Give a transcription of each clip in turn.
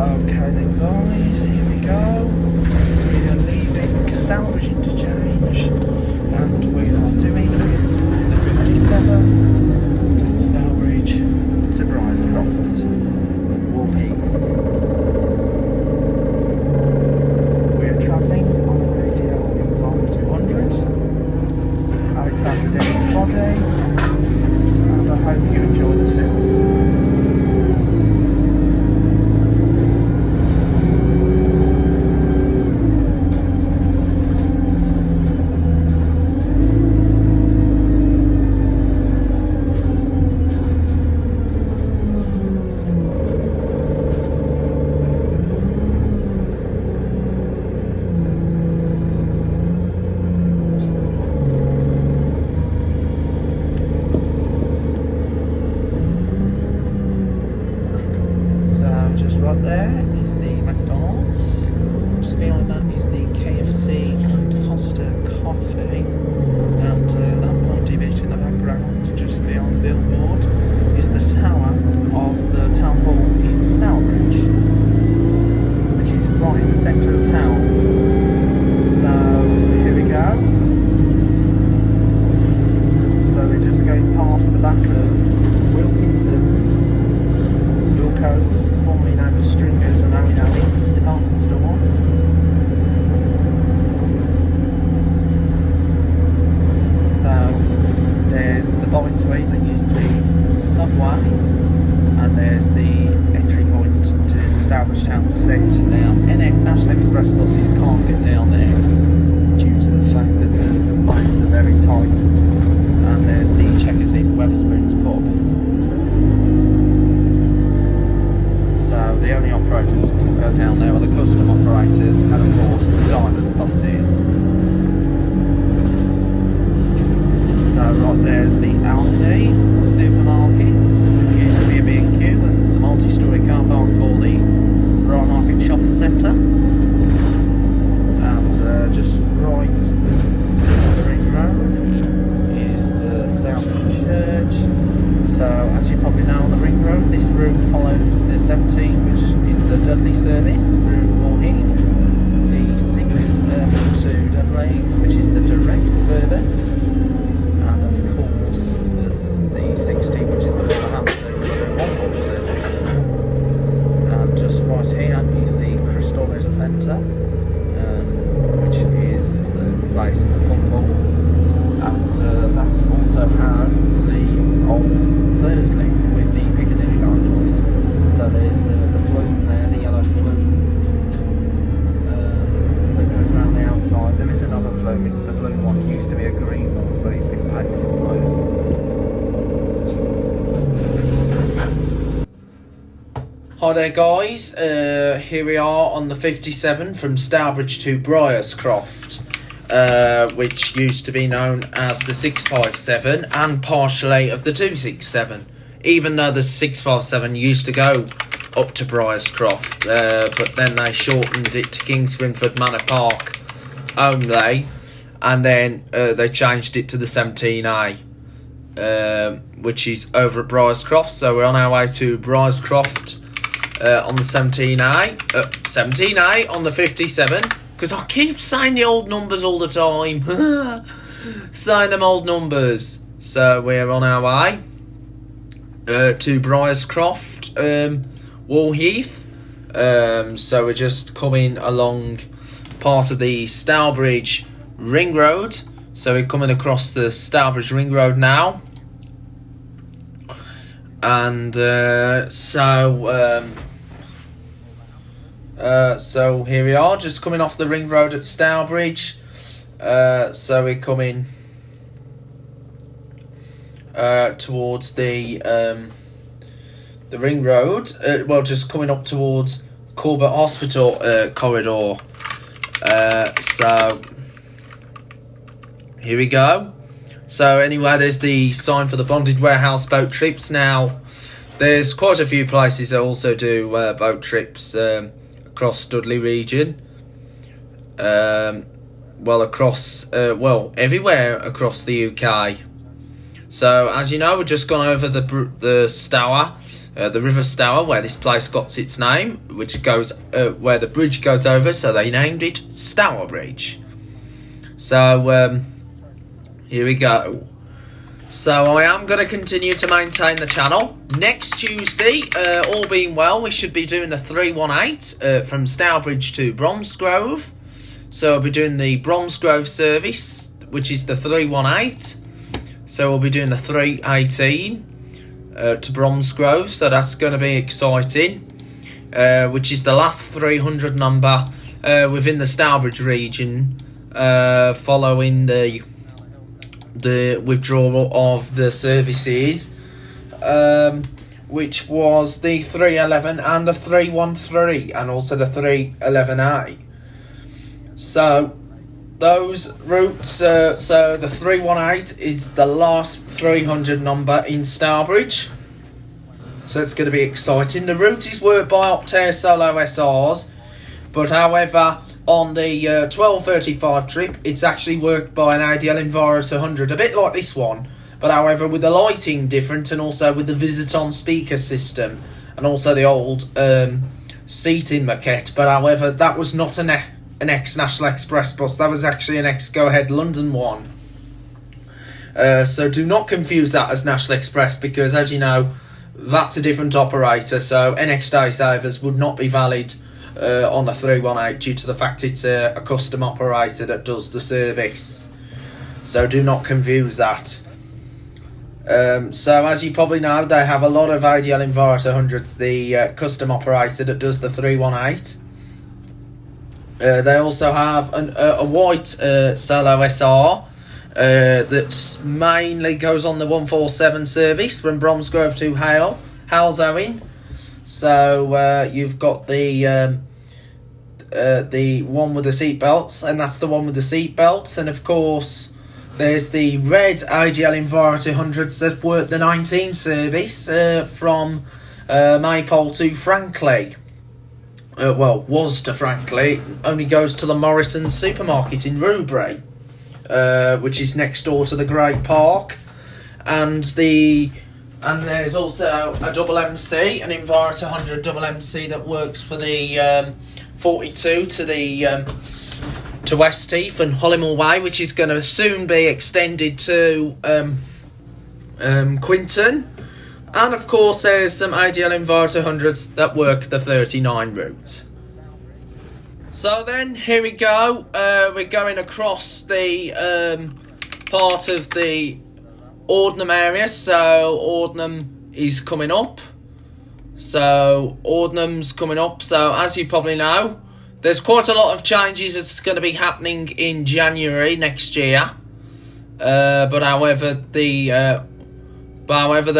Okay then guys, here we go. We are leaving Stourbridge interchange and we are doing the 57 Stourbridge to Briarscroft, Heath. We are travelling on a radio in 5200, Alexander Dennis body, and I hope you enjoy the film. Right there is the McDonald's, just behind that is the KFC and Costa Coffee, and that pointy bit in the background just beyond the billboard is the tower of the town hall in Stourbridge, which is right in the centre of town. So here we go. So we're just going past the back of Wilkinson's, formerly known as Stringers and only known Heath's department store. So there's the bowling suite that used to be Subway, and there's the entry point to Stourbridge Town Centre now. National Express buses can't get down there due to the fact that the lanes are very tight. And there's the Checkers Inn Wetherspoons pub. So the only operators that can go down there are the custom operators and of course the diamond buses. So right there's the Aldi supermarket. It used to be a B&Q and the multi-storey car park for the Royal Market Shopping Centre. And just right on the ring road is the Stourbridge Church. So, as you probably know, on the ring road, this route follows the 17, which is the Dudley service through Heath, the 6 to Dudley, which is the direct service, and of course, there's the 60, which is the Wolverhampton on-board service. And just right here is the Crystal Leisure Centre, which is the place in the football, and that also has the old Thursday with the Piccadilly rifles. So there's the flume there, the yellow flume that goes around the outside. There is another flume, it's the blue one. It used to be a green one, but it's been painted blue. Hi there guys, here we are on the 57 from Stourbridge to Briarscroft. Which used to be known as the 657 and partially of the 267, even though the 657 used to go up to Briarscroft, but then they shortened it to Kings Winford Manor Park only, and then they changed it to the 17A, which is over at Briarscroft. So we're on our way to Briarscroft on the 17A, 17A on the 57. Because I keep saying the old numbers all the time. Saying them old numbers. So we're on our way to Briarscroft, Heath. So we're just coming along part of the Stourbridge Ring Road. So we're coming across the Stourbridge Ring Road now. And so here we are, just coming off the ring road at Stourbridge. So we're coming towards the ring road. Well, just coming up towards Corbett Hospital corridor. So here we go. So anyway, there's the sign for the bonded warehouse boat trips now. There's quite a few places that also do boat trips across Dudley region. Everywhere across the UK. So as you know, we've just gone over the Stour the River Stour, where this place got its name, which goes where the bridge goes over, so they named it Stourbridge. So here we go. So I am going to continue to maintain the channel. Next Tuesday, all being well, we should be doing the 318 from Stourbridge to Briarscroft. So I'll be doing the Briarscroft service, which is the 318. So we'll be doing the 318 to Briarscroft. So that's going to be exciting. Which is the last 300 number within the Stourbridge region, following the withdrawal of the services, which was the 311 and the 313, and also the 311A. So those routes, so the 318 is the last 300 number in Stourbridge, so it's going to be exciting. The route is worked by Optare Solo SRs, but however, on the 1235 trip, it's actually worked by an ADL Enviro 100, a bit like this one, but however with the lighting different, and also with the Visiton speaker system, and also the old seating maquette. But however, that was not an ex-National Express bus, that was actually an ex-Go Ahead London one. So do not confuse that as National Express, because as you know, that's a different operator, so NX Day Savers would not be valid on the 318 due to the fact it's a custom operator that does the service. So do not confuse that. So as you probably know, they have a lot of ADL Enviro 100s, the custom operator that does the 318. They also have a white Solo SR that mainly goes on the 147 service from Briarscroft to Halesowing. So you've got the one with the seat belts, and that's the one with the seat belts. And of course, there's the red ADL Enviro 200s that work the 19 service from Maypole to Frankley. Well, was to Frankley. Only goes to the Morrison's supermarket in Rubery, which is next door to the Great Park. And there's also a double MC, an Enviro 200 double MC that works for the 42 to the to West Heath and Hollymill Way, which is going to soon be extended to Quinton. And of course, there's some ADL Enviro 200s that work the 39 route. So then, here we go. We're going across the part of the Ordnam area. So Ordnam is coming up. So Ordnam's coming up. So as you probably know, there's quite a lot of changes that's going to be happening in January next year. But however, there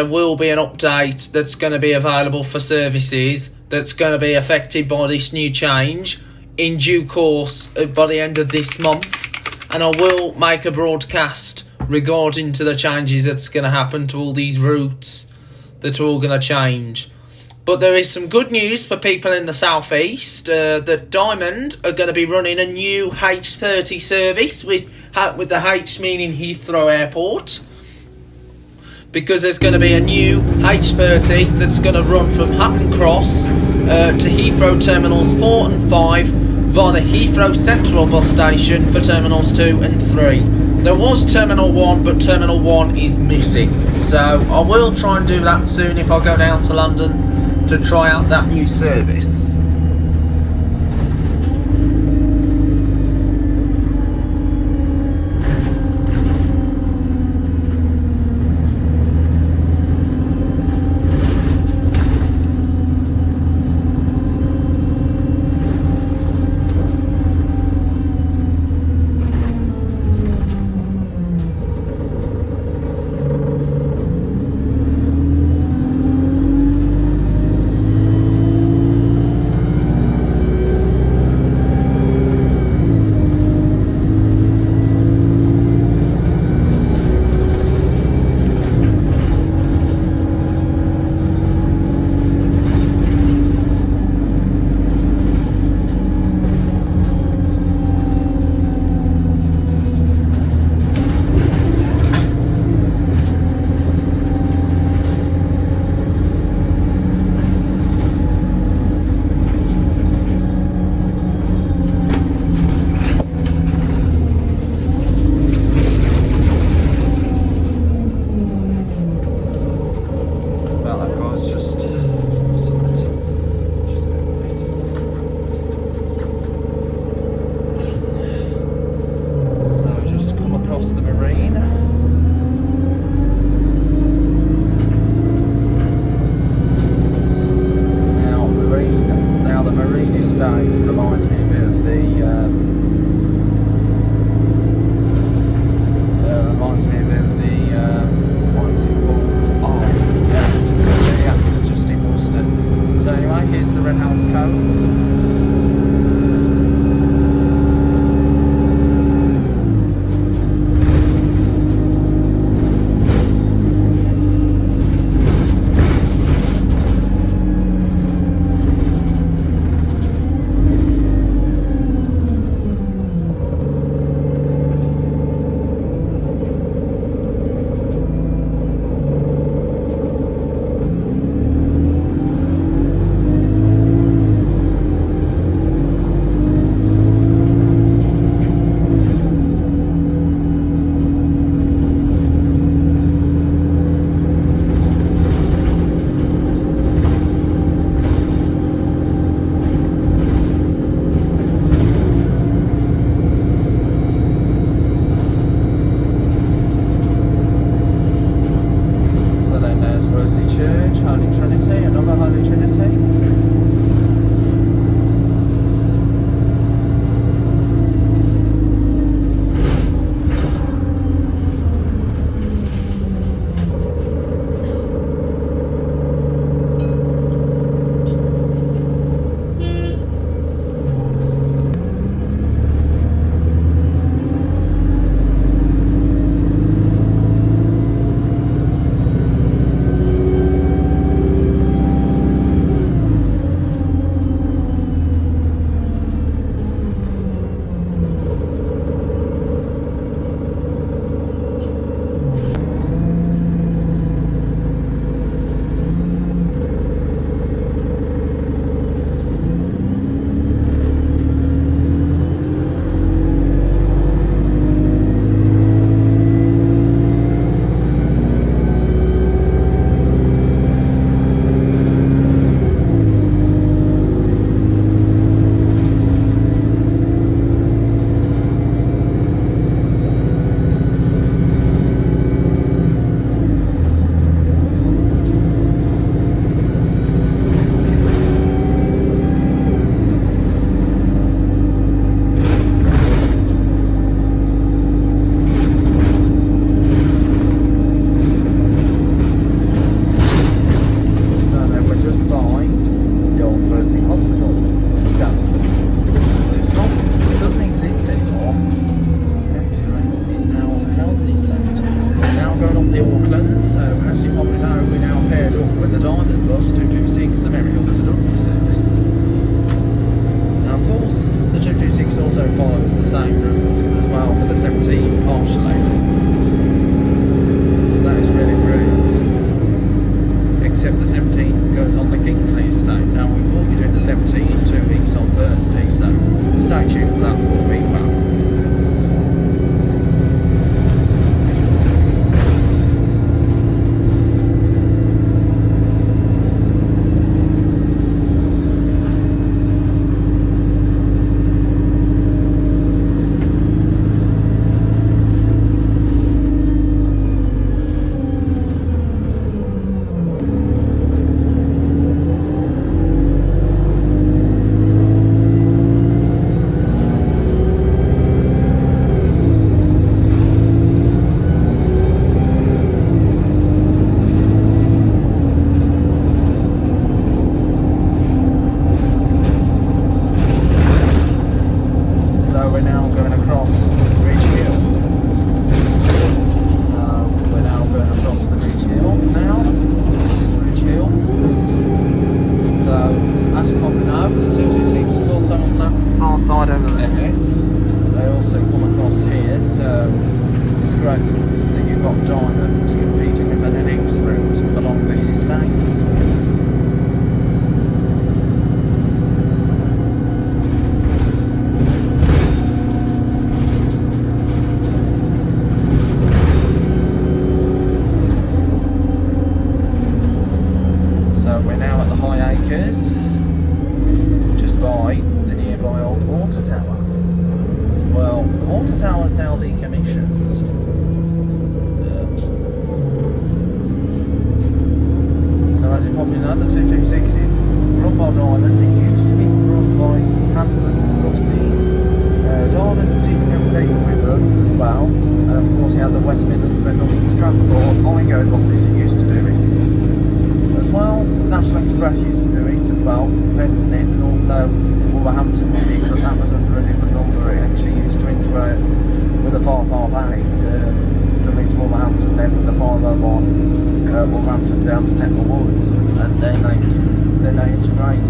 will be an update that's going to be available for services that's going to be affected by this new change in due course by the end of this month. And I will make a broadcast regarding to the changes that's going to happen to all these routes that are all going to change. But there is some good news for people in the southeast, that Diamond are going to be running a new H30 service with the H meaning Heathrow Airport, because there's going to be a new H30 that's going to run from Hatton Cross to Heathrow Terminals 4 and 5 via the Heathrow Central Bus Station for Terminals 2 and 3. There was Terminal 1, but Terminal 1 is missing. So I will try and do that soon if I go down to London to try out that new service. day. Reminds me a bit of the what's it called? Oh, yeah, just in Worcester. So anyway, here's the Red House Cove.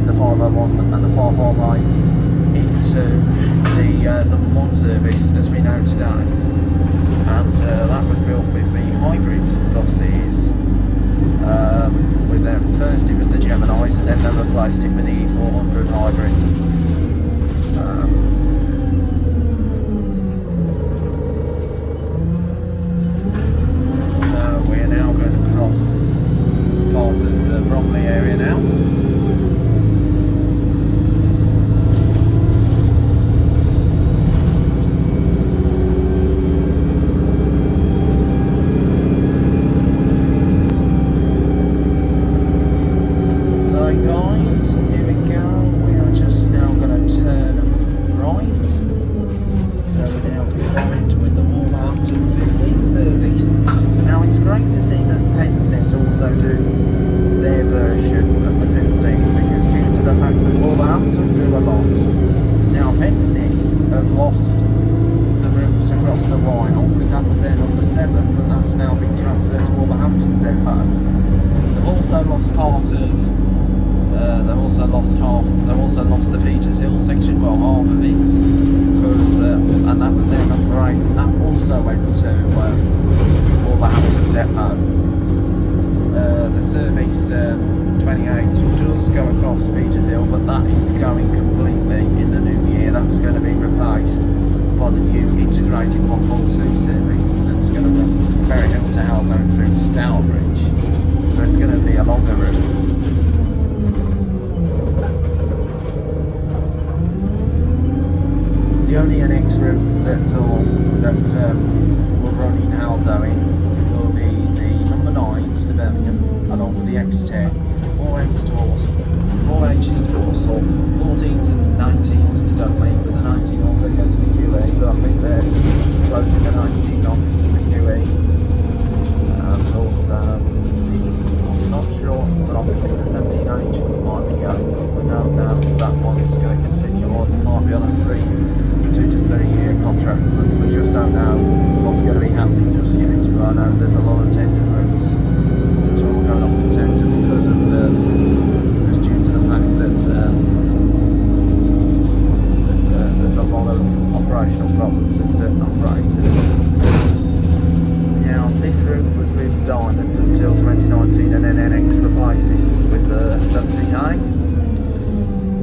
using the 501 and the 558 into the number 1 service as we know today, and that was built with the hybrid buses. With them, first it was the Geminis, and then they replaced it with the E400 hybrids. So we're now going to cross part of the Bromley area now. Stourbridge, so it's going to be a longer route. The only NX routes that will run in Halsowing will be the number 9s to Birmingham, along with the X10, 4Hs to Walsall, 14s and 19s to Dudley, with the 19 also go to the QE, but I think they're closing the 19 off to the QE. Also, I'm not sure, but I think the 17H might be going, but we don't know if that one is going to continue or it might be on a 2 to 3 year contract, but we just don't know what's going to be happening just yet. But I know there's a lot of tended routes which are all going off the tender because of just due to the fact that there's a lot of operational problems with certain operators. Now, this route was with Diamond until 2019, and then NX replaces with the 17A.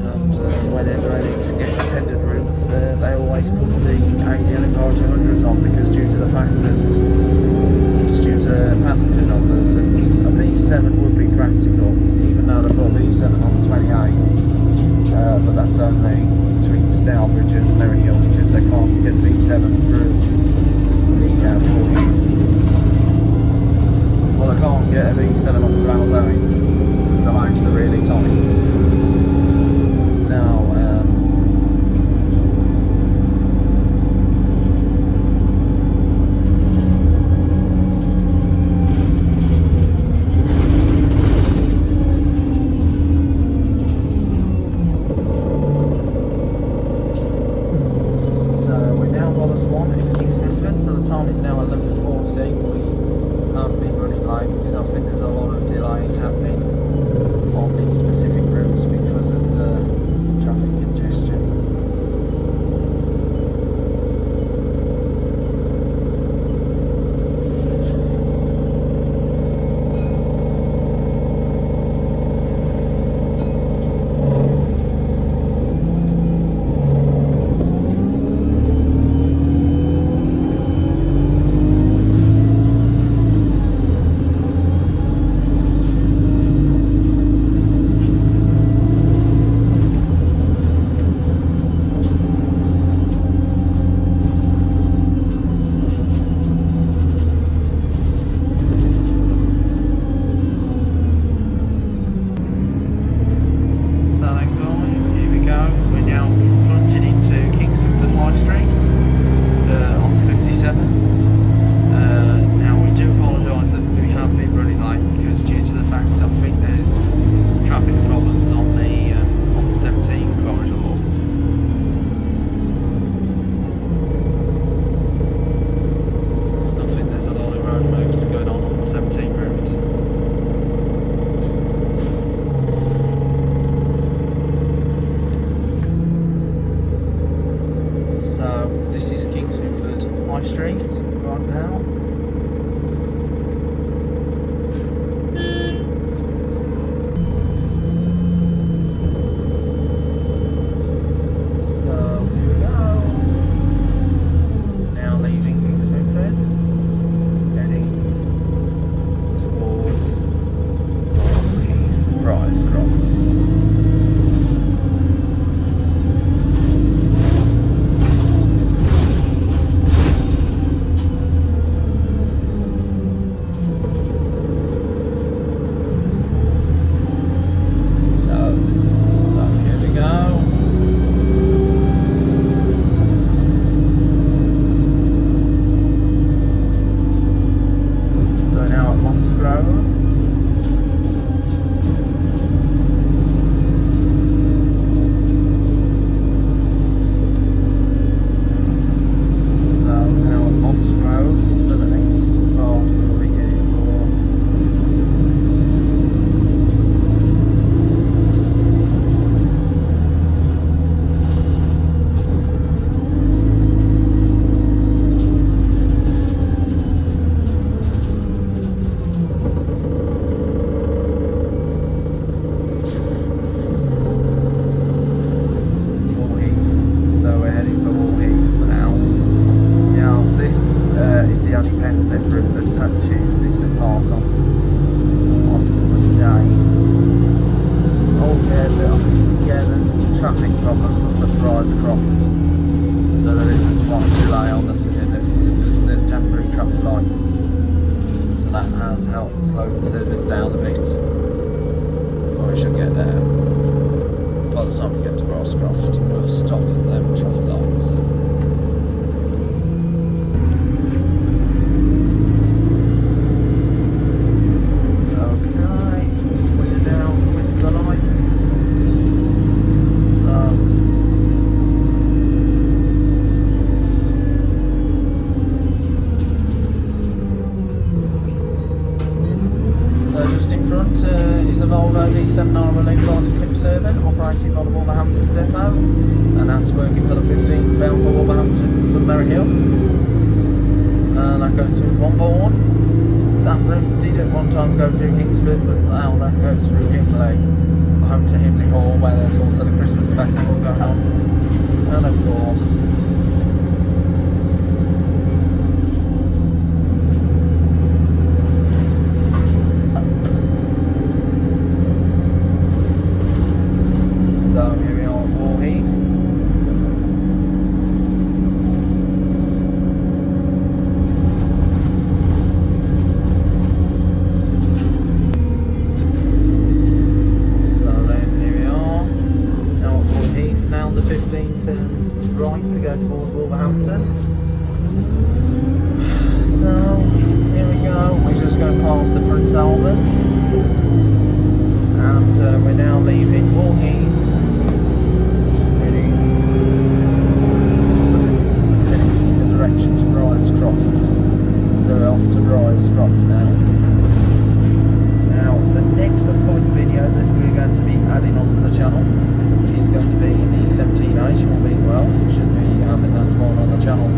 And whenever NX gets tendered routes, they always put the ADL and Power 200s on, because due to the fact that it's due to passenger numbers, and a B7 would be practical, even though they put a B7 on the 28, but that's only between Stourbridge and Merry Hill, because they can't get B7 through the 40. Well, I can't get a V7 up to Halsowing because the lines are really tight. Now, so we're now by the Swan, everything's moving, so the time is now 11:40. I've been running late because I think there's a lot of delays happening on the specific route. Street right now. Traffic problems up at Briarscroft, so there is a slight delay on this because there's temporary traffic lights, so that has helped slow the service down a bit, but we should get there by the time we get to Briarscroft. We'll stop at them traffic lights. Is a Volvo D7R Relief Clip Servant operating on the Wolverhampton depot, and that's working for the 15 bound for Wolverhampton from Merry Hill. That goes through one board. That route did at one time go through Kingsford, but now that goes through Himley, home to Himley Hall, where there's also the Christmas festival going on, and of course turns right to go towards Wolverhampton. So here we go, we're just going past the Prince Albert, and we're now leaving Heath, heading in the direction to Briarscroft. So we're off to Briarscroft now. Now the next upcoming video that we're going to be adding onto the channel is going to be the 17H, all being well. We should be having that one on the channel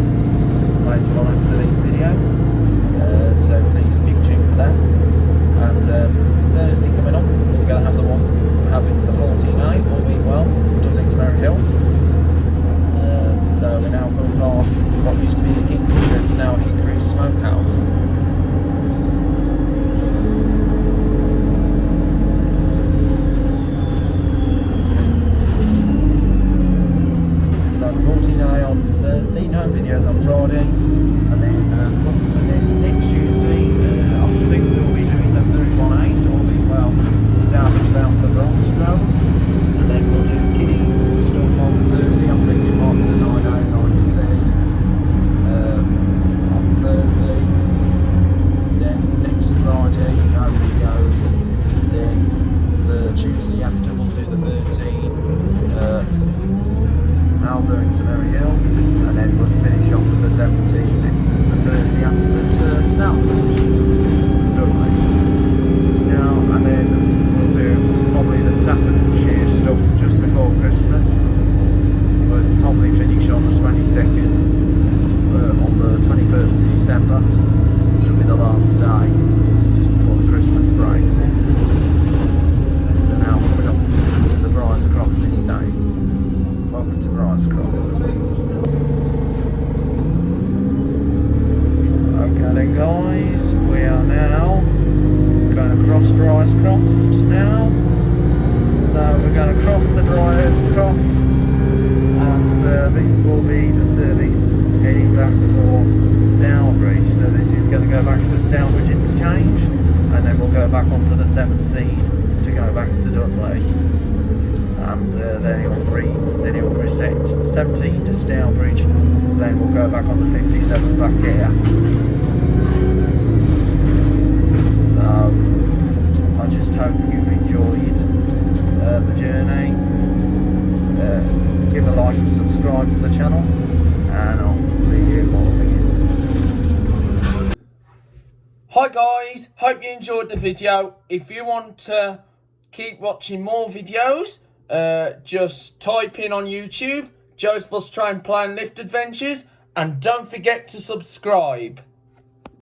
later on after this video, so please keep tuned for that. And Thursday coming up, we're going to have the one having the 14A, all being well, Dudley to Merry Hill. So we're now coming past what used to be the Kingfisher, it's now Hickory Smokehouse. So the 14A on Thursday, no videos on Friday, and then next Tuesday I think we'll be doing the 31A, all being well, Stourbridge bound for Briarscroft, and then we'll do kiddie stuff on Thursday. I think it might be the 909C on Thursday, then next Friday no videos, then the Tuesday after we'll do the 13 Hauser into Merry Hill, and then we'll finish off with the 17 the Thursday after to Stourbridge. Now, and then we'll do probably the Staffordshire stuff just before Christmas. We'll probably finish on the 22nd on the 21st of December, which will be the last day, just before the Christmas break. So now we're up to the Briarscroft estate. Welcome to Briarscroft. Okay then guys, we are now going across Briarscroft now. So we're going to cross the Briarscroft, and this will be the service heading back for Stourbridge. So this is going to go back to Stourbridge interchange, and then we'll go back onto the 17 to go back to Dudley, and then it will reset 17 to Stourbridge. Then we'll go back on the 57 back here. So I just hope you've enjoyed the journey. Give a like and subscribe to the channel, and I'll see you when it begins. Hi guys, hope you enjoyed the video. If you want to keep watching more videos, just type in on YouTube Joe's Bus Train Plan Lift Adventures, and don't forget to subscribe.